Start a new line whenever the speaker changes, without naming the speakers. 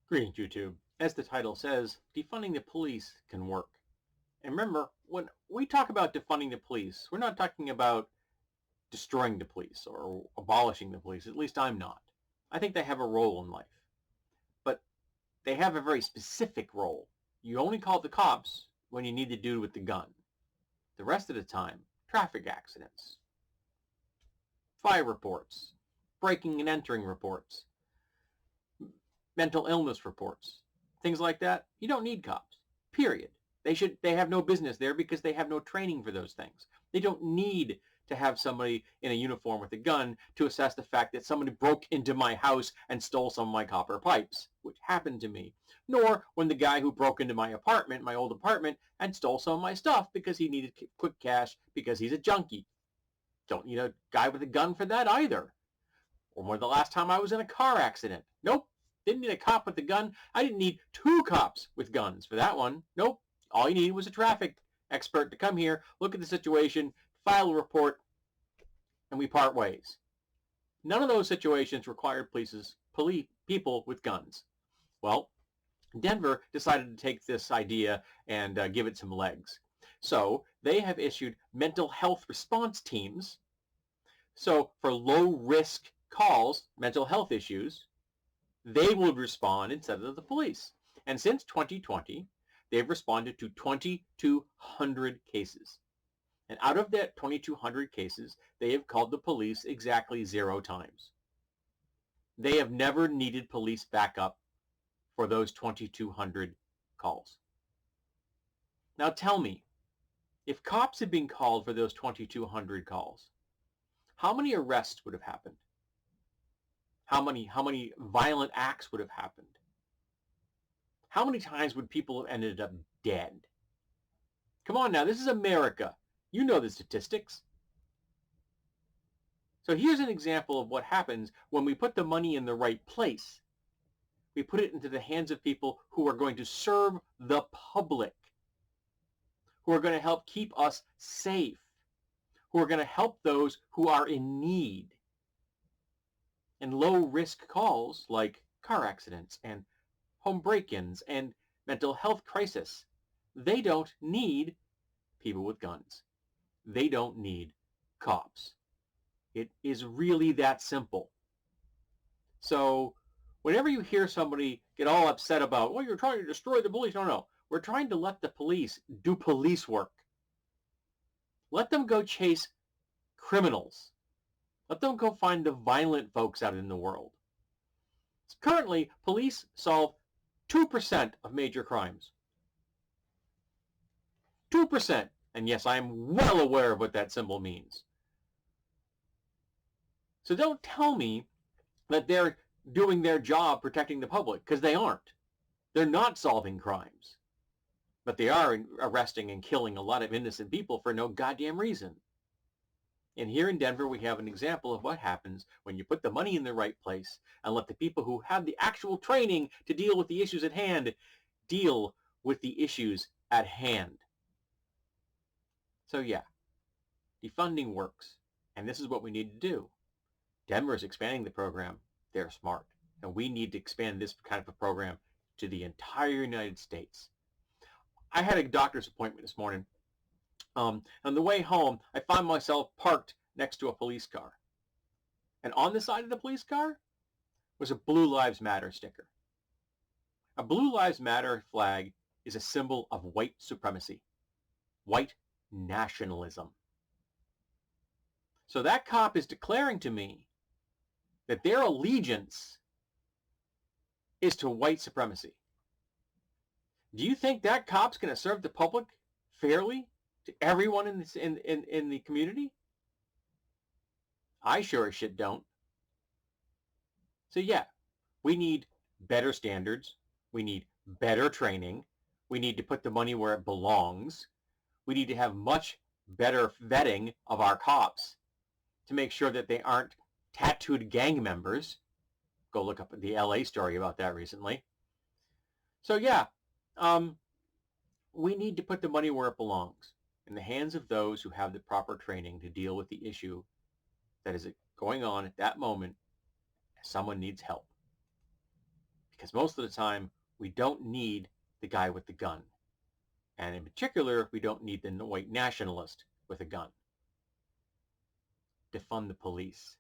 Greetings, YouTube. As the title says, defunding the police can work. And remember, when we talk about defunding the police, we're not talking about destroying the police or abolishing the police. At least I'm not. I think they have a role in life. But they have a very specific role. You only call the cops when you need the dude with the gun. The rest of the time, traffic accidents, fire reports, breaking and entering reports, mental illness reports, things like that, you don't need cops, period. They have no business there because they have no training for those things. They don't need to have somebody in a uniform with a gun to assess the fact that somebody broke into my house and stole some of my copper pipes, which happened to me. Nor when the guy who broke into my apartment, my old apartment, and stole some of my stuff because he needed quick cash because he's a junkie. Don't need a guy with a gun for that either. Or when the last time I was in a car accident. Nope. Didn't need a cop with a gun. I didn't need two cops with guns for that one. Nope. All you needed was a traffic expert to come here, look at the situation, file a report, and we part ways. None of those situations required people with guns. Well, Denver decided to take this idea and give it some legs. So they have issued mental health response teams. So for low-risk calls, mental health issues, they will respond instead of the police. And since 2020, they've responded to 2,200 cases. And out of that 2,200 cases, they have called the police exactly 0 times. They have never needed police backup for those 2,200 calls. Now tell me, if cops had been called for those 2,200 calls, how many arrests would have happened? How many violent acts would have happened? How many times would people have ended up dead? Come on now, this is America. You know the statistics. So here's an example of what happens when we put the money in the right place. We put it into the hands of people who are going to serve the public, who are going to help keep us safe, who are going to help those who are in need. And low-risk calls like car accidents and home break-ins and mental health crisis, they don't need people with guns. They don't need cops. It is really that simple. So whenever you hear somebody get all upset about, well, you're trying to destroy the police. No. We're trying to let the police do police work. Let them go chase criminals. Let them go find the violent folks out in the world. Currently, police solve 2% of major crimes. 2%. And yes, I am well aware of what that symbol means. So don't tell me that they're doing their job protecting the public, because they aren't. They're not solving crimes. But they are arresting and killing a lot of innocent people for no goddamn reason. And here in Denver, we have an example of what happens when you put the money in the right place and let the people who have the actual training to deal with the issues at hand deal with the issues at hand. So yeah, defunding works, and this is what we need to do. Denver is expanding the program. They're smart, and we need to expand this kind of a program to the entire United States. I had a doctor's appointment this morning. On the way home, I found myself parked next to a police car. And on the side of the police car was a Blue Lives Matter sticker. A Blue Lives Matter flag is a symbol of white supremacy, white nationalism. So that cop is declaring to me that their allegiance is to white supremacy. Do you think that cop's going to serve the public fairly? To everyone in the community? I sure as shit don't. So yeah, we need better standards. We need better training. We need to put the money where it belongs. We need to have much better vetting of our cops to make sure that they aren't tattooed gang members. Go look up the LA story about that recently. So yeah, we need to put the money where it belongs, in the hands of those who have the proper training to deal with the issue that is going on at that moment. Someone needs help. Because most of the time, we don't need the guy with the gun. And in particular, we don't need the white nationalist with a gun. Defund the police.